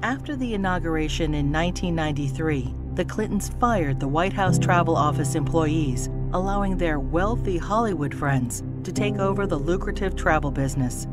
After the inauguration in 1993, the Clintons fired the White House Travel Office employees, allowing their wealthy Hollywood friends to take over the lucrative travel business.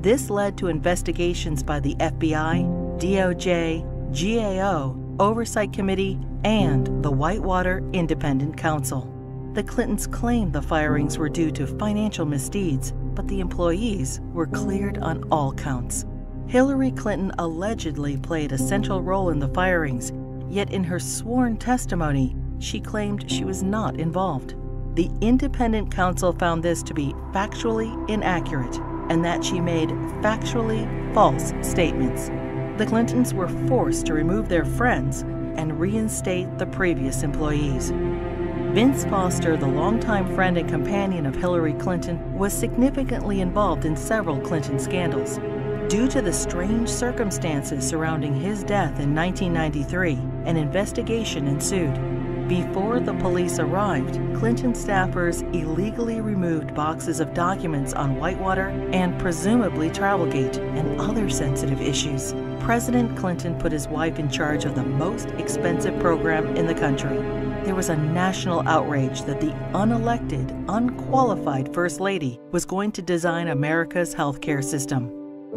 This led to investigations by the FBI, DOJ, GAO, Oversight Committee, and the Whitewater Independent Counsel. The Clintons claimed the firings were due to financial misdeeds, but the employees were cleared on all counts. Hillary Clinton allegedly played a central role in the firings, yet in her sworn testimony, she claimed she was not involved. The independent counsel found this to be factually inaccurate and that she made factually false statements. The Clintons were forced to remove their friends and reinstate the previous employees. Vince Foster, the longtime friend and companion of Hillary Clinton, was significantly involved in several Clinton scandals. Due to the strange circumstances surrounding his death in 1993, an investigation ensued. Before the police arrived, Clinton staffers illegally removed boxes of documents on Whitewater and presumably Travelgate and other sensitive issues. President Clinton put his wife in charge of the most expensive program in the country. There was a national outrage that the unelected, unqualified First Lady was going to design America's healthcare system.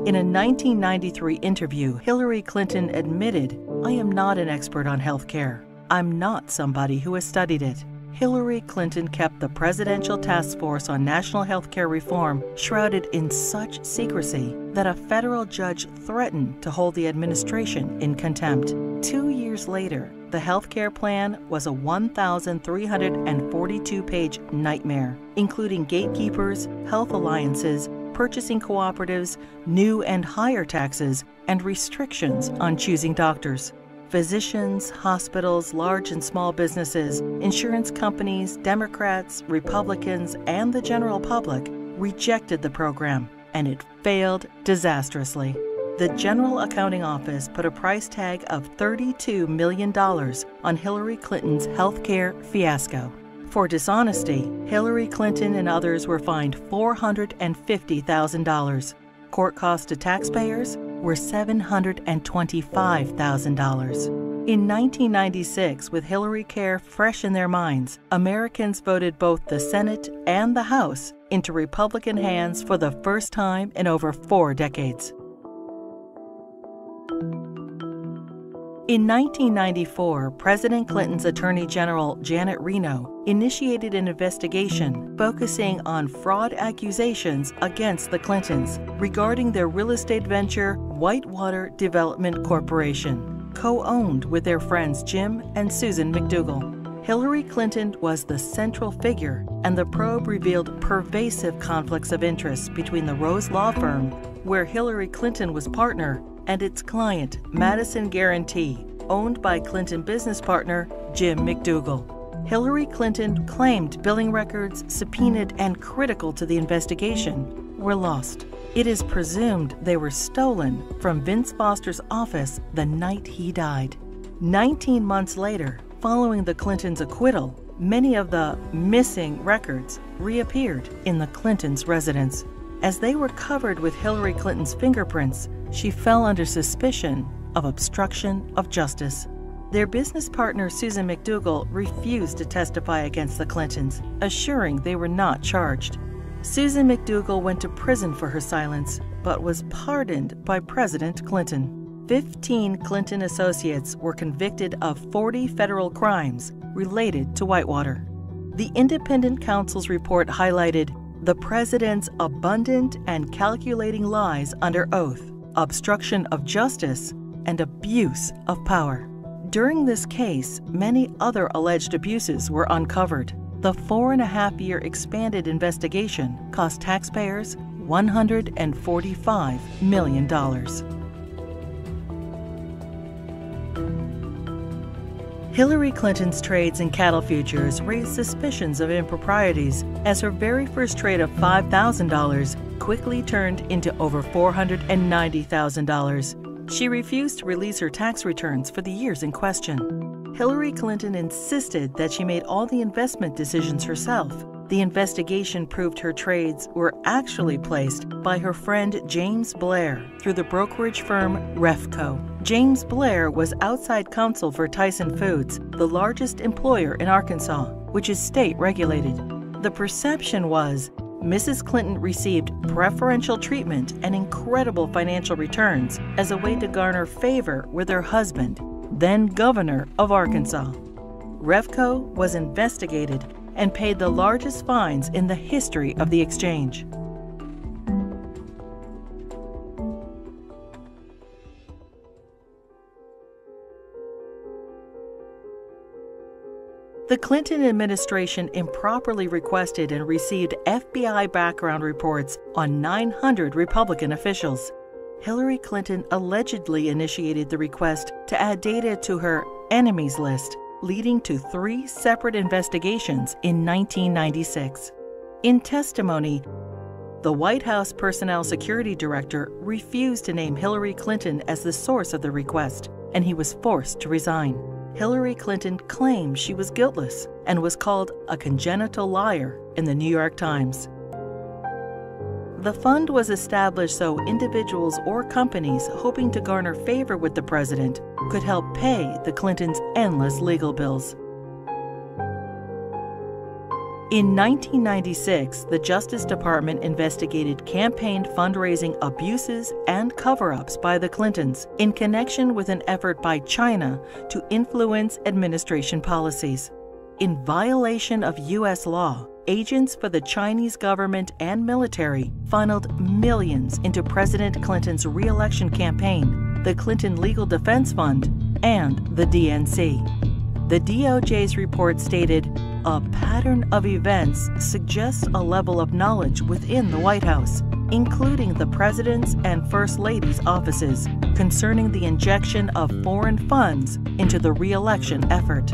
In a 1993 interview, Hillary Clinton admitted, "I am not an expert on healthcare. I'm not somebody who has studied it." Hillary Clinton kept the Presidential Task Force on National Healthcare Reform shrouded in such secrecy that a federal judge threatened to hold the administration in contempt. 2 years later, the healthcare plan was a 1,342-page nightmare, including gatekeepers, health alliances, purchasing cooperatives, new and higher taxes, and restrictions on choosing doctors. Physicians, hospitals, large and small businesses, insurance companies, Democrats, Republicans, and the general public rejected the program, and it failed disastrously. The General Accounting Office put a price tag of $32 million on Hillary Clinton's healthcare fiasco. For dishonesty, Hillary Clinton and others were fined $450,000. Court costs to taxpayers were $725,000. In 1996, with Hillary Care fresh in their minds, Americans voted both the Senate and the House into Republican hands for the first time in over 4 decades. In 1994, President Clinton's Attorney General Janet Reno initiated an investigation focusing on fraud accusations against the Clintons regarding their real estate venture, Whitewater Development Corporation, co-owned with their friends Jim and Susan McDougal. Hillary Clinton was the central figure, and the probe revealed pervasive conflicts of interest between the Rose Law Firm, where Hillary Clinton was partner, and its client, Madison Guarantee, owned by Clinton business partner Jim McDougal. Hillary Clinton claimed billing records, subpoenaed and critical to the investigation, were lost. It is presumed they were stolen from Vince Foster's office the night he died. 19 months later, following the Clintons' acquittal, many of the missing records reappeared in the Clintons' residence. As they were covered with Hillary Clinton's fingerprints, she fell under suspicion of obstruction of justice. Their business partner, Susan McDougal, refused to testify against the Clintons, assuring they were not charged. Susan McDougal went to prison for her silence, but was pardoned by President Clinton. 15 Clinton associates were convicted of 40 federal crimes related to Whitewater. The independent counsel's report highlighted the president's abundant and calculating lies under oath, obstruction of justice, and abuse of power. During this case, many other alleged abuses were uncovered. The 4.5-year expanded investigation cost taxpayers $145 million. Hillary Clinton's trades in cattle futures raised suspicions of improprieties, as her very first trade of $5,000 quickly turned into over $490,000. She refused to release her tax returns for the years in question. Hillary Clinton insisted that she made all the investment decisions herself, The investigation proved her trades were actually placed by her friend James Blair through the brokerage firm Refco. James Blair was outside counsel for Tyson Foods, the largest employer in Arkansas, which is state-regulated. The perception was Mrs. Clinton received preferential treatment and incredible financial returns as a way to garner favor with her husband, then governor of Arkansas. Refco was investigated and paid the largest fines in the history of the exchange. The Clinton administration improperly requested and received FBI background reports on 900 Republican officials. Hillary Clinton allegedly initiated the request to add data to her enemies list, leading to 3 separate investigations in 1996. In testimony, the White House Personnel Security Director refused to name Hillary Clinton as the source of the request, and he was forced to resign. Hillary Clinton claimed she was guiltless and was called a congenital liar in the New York Times. The fund was established so individuals or companies hoping to garner favor with the president could help pay the Clintons' endless legal bills. In 1996, the Justice Department investigated campaign fundraising abuses and cover-ups by the Clintons in connection with an effort by China to influence administration policies. In violation of U.S. law, agents for the Chinese government and military funneled millions into President Clinton's re-election campaign, the Clinton Legal Defense Fund, and the DNC. The DOJ's report stated, "A pattern of events suggests a level of knowledge within the White House, including the President's and First Lady's offices, concerning the injection of foreign funds into the re-election effort."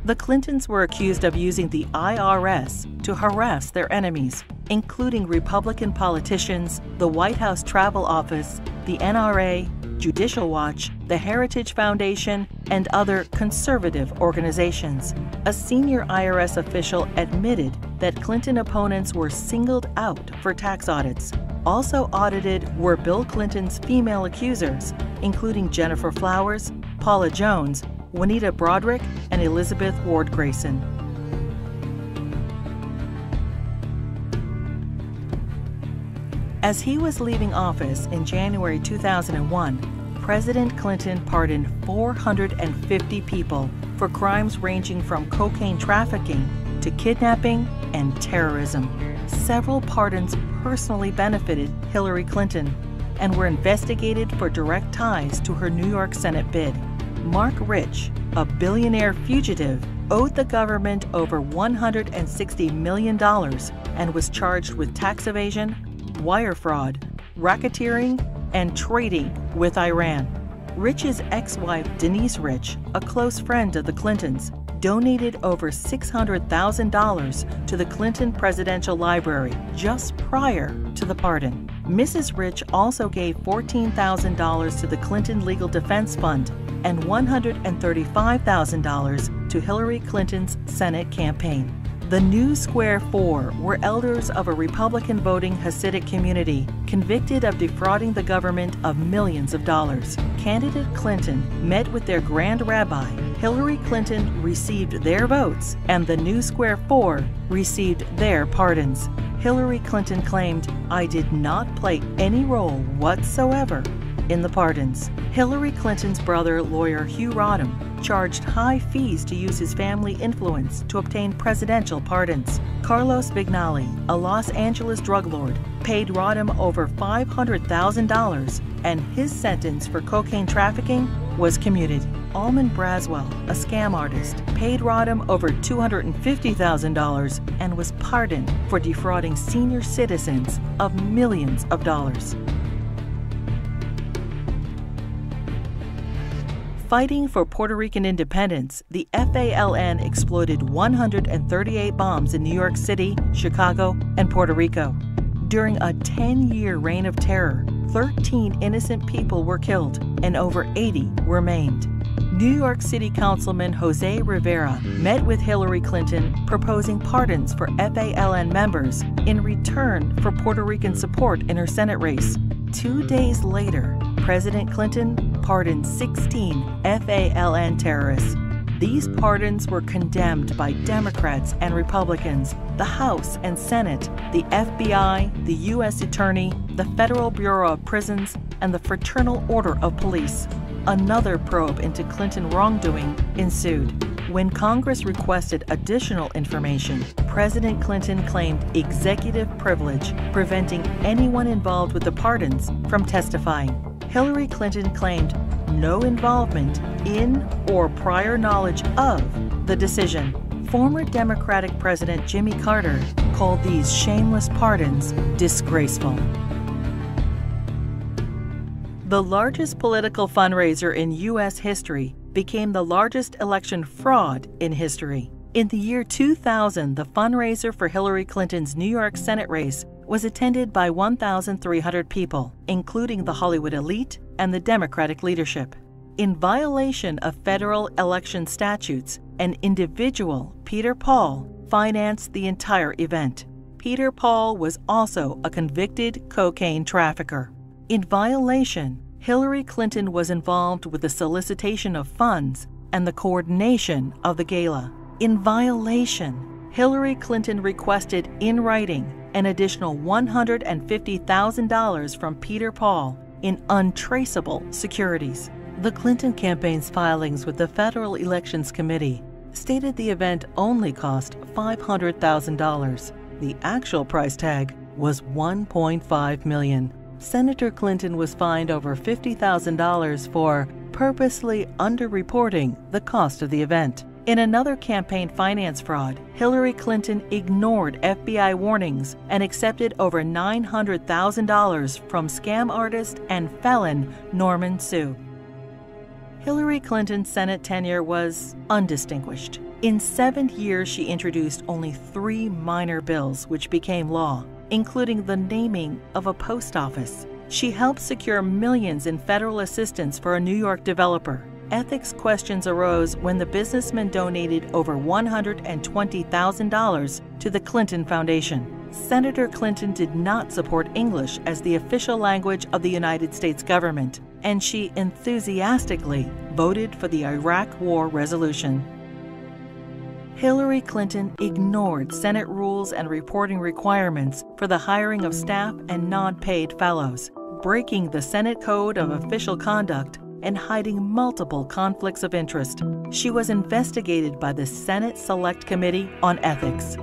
The Clintons were accused of using the IRS to harass their enemies, including Republican politicians, the White House Travel Office, the NRA, Judicial Watch, the Heritage Foundation, and other conservative organizations. A senior IRS official admitted that Clinton opponents were singled out for tax audits. Also audited were Bill Clinton's female accusers, including Jennifer Flowers, Paula Jones, Juanita Broderick, and Elizabeth Ward Grayson. As he was leaving office in January 2001, President Clinton pardoned 450 people for crimes ranging from cocaine trafficking to kidnapping and terrorism. Several pardons personally benefited Hillary Clinton and were investigated for direct ties to her New York Senate bid. Mark Rich, a billionaire fugitive, owed the government over $160 million and was charged with tax evasion, wire fraud, racketeering, and trading with Iran. Rich's ex-wife, Denise Rich, a close friend of the Clintons, donated over $600,000 to the Clinton Presidential Library just prior to the pardon. Mrs. Rich also gave $14,000 to the Clinton Legal Defense Fund and $135,000 to Hillary Clinton's Senate campaign. The New Square Four were elders of a Republican voting Hasidic community convicted of defrauding the government of millions of dollars. Candidate Clinton met with their grand rabbi. Hillary Clinton received their votes, and the New Square Four received their pardons. Hillary Clinton claimed, "I did not play any role whatsoever in the pardons." Hillary Clinton's brother, lawyer Hugh Rodham, charged high fees to use his family influence to obtain presidential pardons. Carlos Vignali, a Los Angeles drug lord, paid Rodham over $500,000, and his sentence for cocaine trafficking was commuted. Almond Braswell, a scam artist, paid Rodham over $250,000 and was pardoned for defrauding senior citizens of millions of dollars. Fighting for Puerto Rican independence, the FALN exploded 138 bombs in New York City, Chicago, and Puerto Rico. During a 10-year reign of terror, 13 innocent people were killed and over 80 were maimed. New York City Councilman Jose Rivera met with Hillary Clinton proposing pardons for FALN members in return for Puerto Rican support in her Senate race. 2 days later, President Clinton pardoned 16 FALN terrorists. These pardons were condemned by Democrats and Republicans, the House and Senate, the FBI, the U.S. Attorney, the Federal Bureau of Prisons, and the Fraternal Order of Police. Another probe into Clinton wrongdoing ensued. When Congress requested additional information, President Clinton claimed executive privilege, preventing anyone involved with the pardons from testifying. Hillary Clinton claimed no involvement in or prior knowledge of the decision. Former Democratic President Jimmy Carter called these shameless pardons disgraceful. The largest political fundraiser in U.S. history became the largest election fraud in history. In the year 2000, the fundraiser for Hillary Clinton's New York Senate race was attended by 1,300 people, including the Hollywood elite and the Democratic leadership. In violation of federal election statutes, an individual, Peter Paul, financed the entire event. Peter Paul was also a convicted cocaine trafficker. In violation, Hillary Clinton was involved with the solicitation of funds and the coordination of the gala. In violation, Hillary Clinton requested in writing an additional $150,000 from Peter Paul in untraceable securities. The Clinton campaign's filings with the Federal Elections Committee stated the event only cost $500,000. The actual price tag was $1.5 million. Senator Clinton was fined over $50,000 for purposely underreporting the cost of the event. In another campaign finance fraud, Hillary Clinton ignored FBI warnings and accepted over $900,000 from scam artist and felon Norman Sue. Hillary Clinton's Senate tenure was undistinguished. In 7 years, she introduced only 3 minor bills which became law, including the naming of a post office. She helped secure millions in federal assistance for a New York developer. Ethics questions arose when the businessman donated over $120,000 to the Clinton Foundation. Senator Clinton did not support English as the official language of the United States government, and she enthusiastically voted for the Iraq War resolution. Hillary Clinton ignored Senate rules and reporting requirements for the hiring of staff and non-paid fellows, breaking the Senate Code of Official Conduct and hiding multiple conflicts of interest. She was investigated by the Senate Select Committee on Ethics.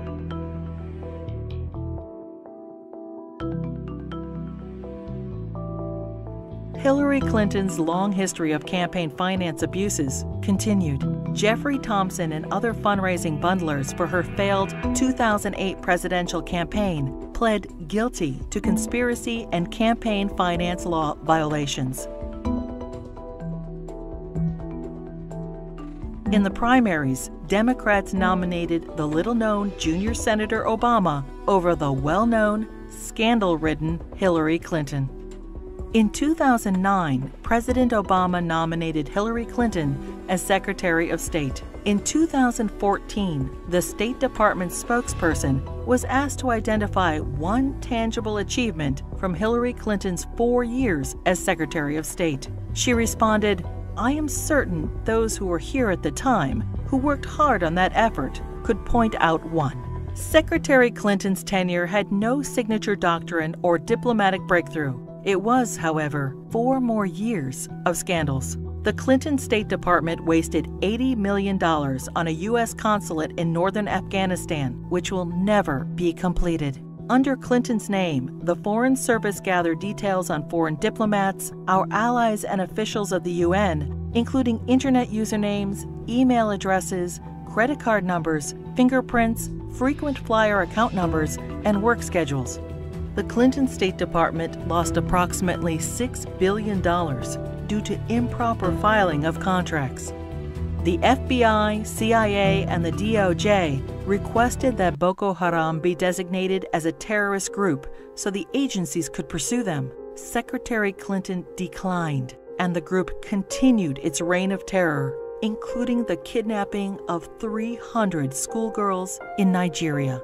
Hillary Clinton's long history of campaign finance abuses continued. Jeffrey Thompson and other fundraising bundlers for her failed 2008 presidential campaign pled guilty to conspiracy and campaign finance law violations. In the primaries, Democrats nominated the little-known junior Senator Obama over the well-known, scandal-ridden Hillary Clinton. In 2009, President Obama nominated Hillary Clinton as Secretary of State. In 2014, the State Department spokesperson was asked to identify one tangible achievement from Hillary Clinton's 4 years as Secretary of State. She responded, "I am certain those who were here at the time, who worked hard on that effort, could point out one." Secretary Clinton's tenure had no signature doctrine or diplomatic breakthrough. It was, however, 4 more years of scandals. The Clinton State Department wasted $80 million on a U.S. consulate in northern Afghanistan, which will never be completed. Under Clinton's name, the Foreign Service gathered details on foreign diplomats, our allies and officials of the UN, including internet usernames, email addresses, credit card numbers, fingerprints, frequent flyer account numbers, and work schedules. The Clinton State Department lost approximately $6 billion due to improper filing of contracts. The FBI, CIA, and the DOJ requested that Boko Haram be designated as a terrorist group so the agencies could pursue them. Secretary Clinton declined, and the group continued its reign of terror, including the kidnapping of 300 schoolgirls in Nigeria.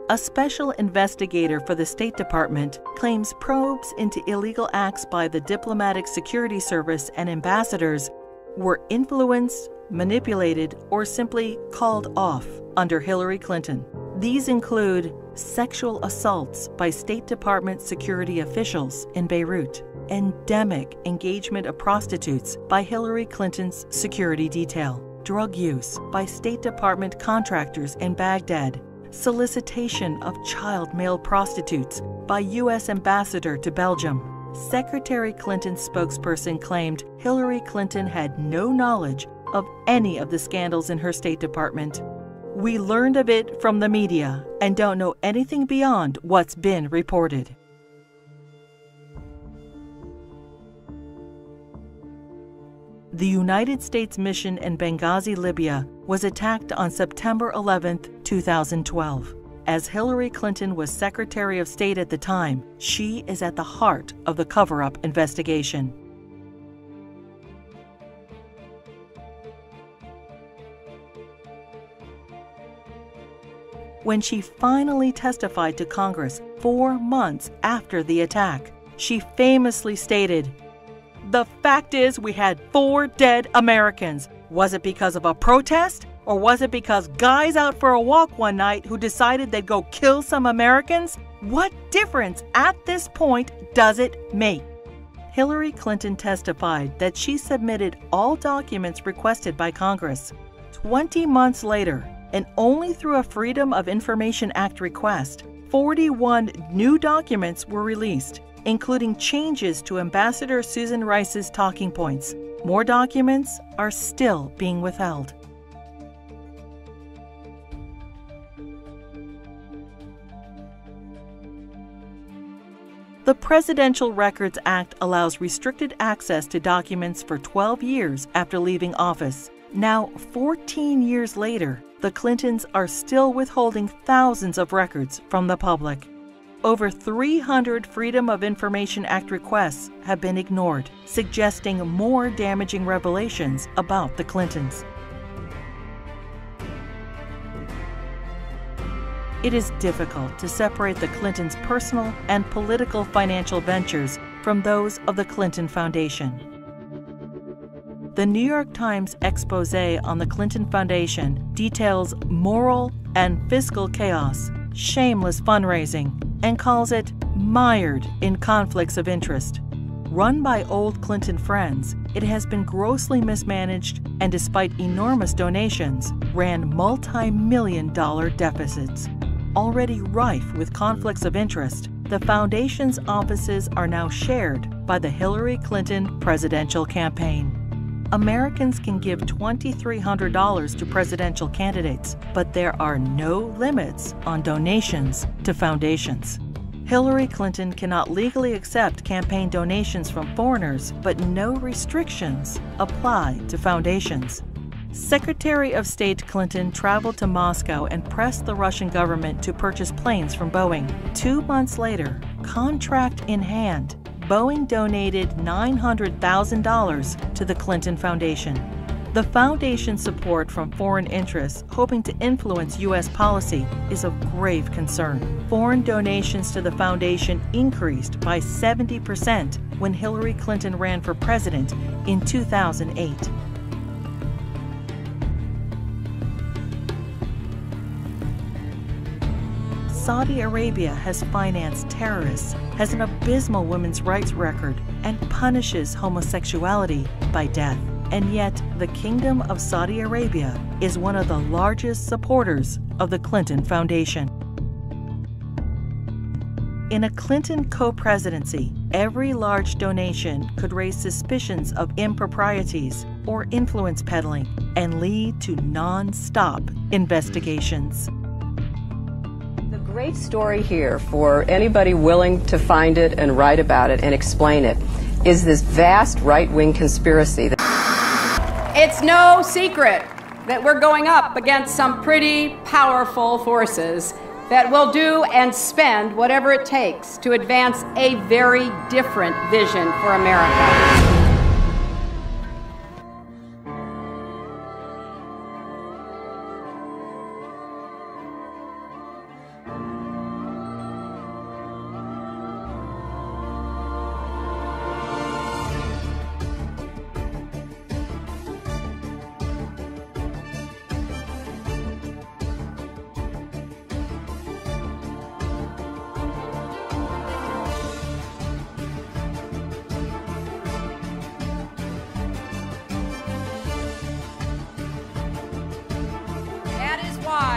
A special investigator for the State Department claims probes into illegal acts by the Diplomatic Security Service and ambassadors were influenced, manipulated, or simply called off under Hillary Clinton. These include sexual assaults by State Department security officials in Beirut, endemic engagement of prostitutes by Hillary Clinton's security detail, drug use by State Department contractors in Baghdad, solicitation of child male prostitutes by U.S. ambassador to Belgium. Secretary Clinton's spokesperson claimed Hillary Clinton had no knowledge of any of the scandals in her State Department. We learned of it from the media and don't know anything beyond what's been reported. The United States mission in Benghazi, Libya, was attacked on September 11, 2012. As Hillary Clinton was Secretary of State at the time, she is at the heart of the cover-up investigation. When she finally testified to Congress 4 months after the attack, she famously stated, "The fact is we had 4 dead Americans. Was it because of a protest? Or was it because guys out for a walk one night who decided they'd go kill some Americans? What difference at this point does it make?" Hillary Clinton testified that she submitted all documents requested by Congress. 20 months later, and only through a Freedom of Information Act request, 41 new documents were released, including changes to Ambassador Susan Rice's talking points. More documents are still being withheld. The Presidential Records Act allows restricted access to documents for 12 years after leaving office. Now, 14 years later, the Clintons are still withholding thousands of records from the public. Over 300 Freedom of Information Act requests have been ignored, suggesting more damaging revelations about the Clintons. It is difficult to separate the Clintons' personal and political financial ventures from those of the Clinton Foundation. The New York Times expose on the Clinton Foundation details moral and fiscal chaos, shameless fundraising, and calls it mired in conflicts of interest. Run by old Clinton friends, it has been grossly mismanaged and, despite enormous donations, ran multi-million-dollar deficits. Already rife with conflicts of interest, the foundation's offices are now shared by the Hillary Clinton presidential campaign. Americans can give $2,300 to presidential candidates, but there are no limits on donations to foundations. Hillary Clinton cannot legally accept campaign donations from foreigners, but no restrictions apply to foundations. Secretary of State Clinton traveled to Moscow and pressed the Russian government to purchase planes from Boeing. 2 months later, contract in hand, Boeing donated $900,000 to the Clinton Foundation. The foundation's support from foreign interests hoping to influence U.S. policy is of grave concern. Foreign donations to the foundation increased by 70% when Hillary Clinton ran for president in 2008. Saudi Arabia has financed terrorists, has an abysmal women's rights record, and punishes homosexuality by death. And yet, the Kingdom of Saudi Arabia is one of the largest supporters of the Clinton Foundation. In a Clinton co-presidency, every large donation could raise suspicions of improprieties or influence peddling and lead to non-stop investigations. The great story here for anybody willing to find it and write about it and explain it is this vast right-wing conspiracy. It's no secret that we're going up against some pretty powerful forces that will do and spend whatever it takes to advance a very different vision for America.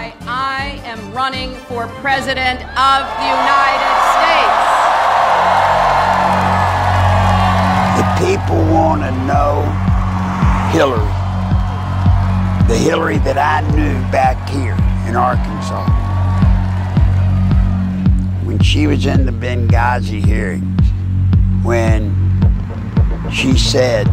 why I am running for President of the United States. The people want to know Hillary. The Hillary that I knew back here in Arkansas. When she was in the Benghazi hearings, when she said,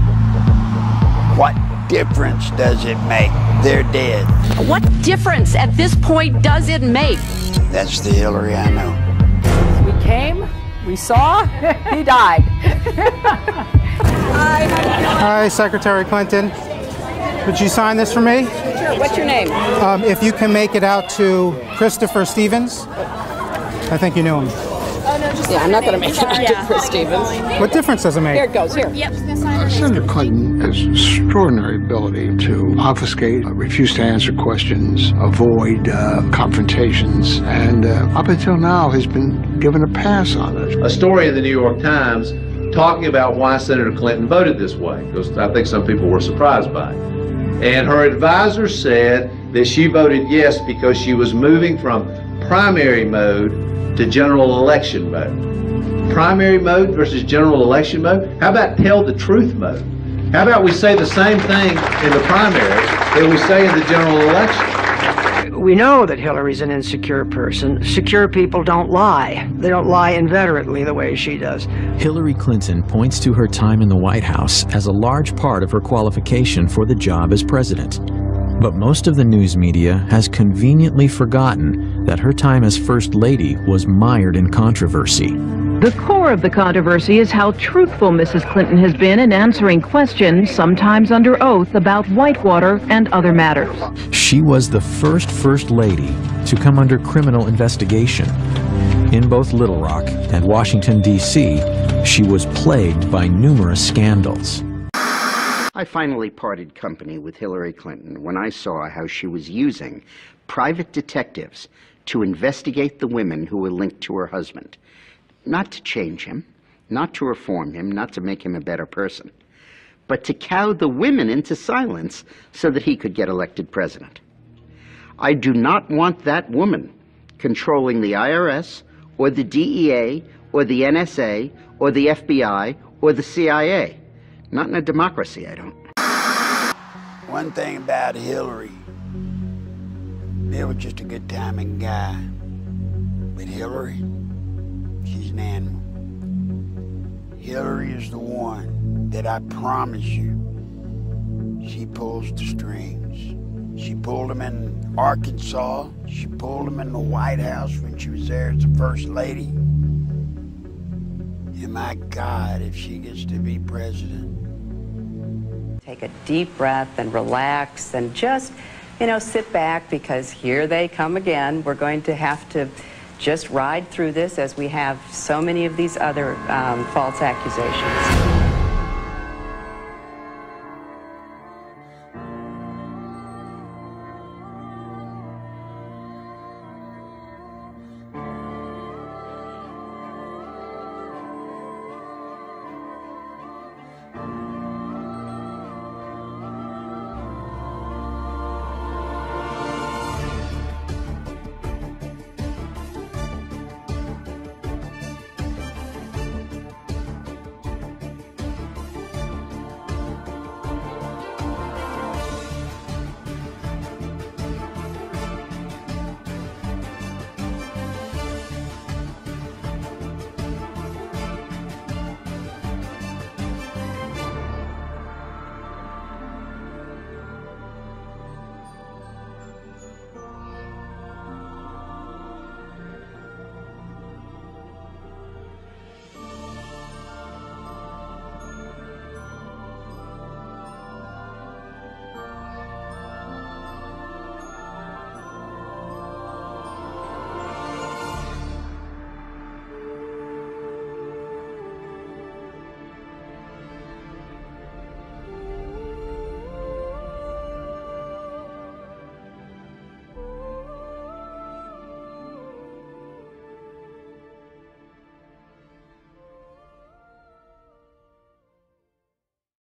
"What difference does it make? They're dead." What difference at this point does it make? That's the Hillary I know. We came, we saw, he died. Hi, Secretary Clinton. Would you sign this for me? Sure, what's your name? If you can make it out to Christopher Stevens. I think you knew him. Yeah, I'm not going to make it out to Chris Stevens. What difference does it make? Here it goes, here. Yep. Senator Clinton has extraordinary ability to obfuscate, refuse to answer questions, avoid confrontations, and up until now has been given a pass on it. A story in the New York Times talking about why Senator Clinton voted this way, because I think some people were surprised by it. And her advisor said that she voted yes because she was moving from primary mode to general election mode. Primary mode versus general election mode? How about tell the truth mode? How about we say the same thing in the primary that we say in the general election? We know that Hillary's an insecure person. Secure people don't lie. They don't lie inveterately the way she does. Hillary Clinton points to her time in the White House as a large part of her qualification for the job as president. But most of the news media has conveniently forgotten that her time as First Lady was mired in controversy. The core of the controversy is how truthful Mrs. Clinton has been in answering questions, sometimes under oath, about Whitewater and other matters. She was the first Lady to come under criminal investigation. In both Little Rock and Washington, D.C., she was plagued by numerous scandals. I finally parted company with Hillary Clinton when I saw how she was using private detectives to investigate the women who were linked to her husband. Not to change him, not to reform him, not to make him a better person, but to cow the women into silence so that he could get elected president. I do not want that woman controlling the IRS or the DEA or the NSA or the FBI or the CIA. Not in a democracy, I don't. One thing about Hillary, Bill was just a good timing guy. But Hillary, she's an animal. Hillary is the one that I promise you, she pulls the strings. She pulled them in Arkansas. She pulled them in the White House when she was there as the First Lady. And my God, if she gets to be president. Take a deep breath and relax and just, sit back, because here they come again. We're going to have to just ride through this as we have so many of these other false accusations.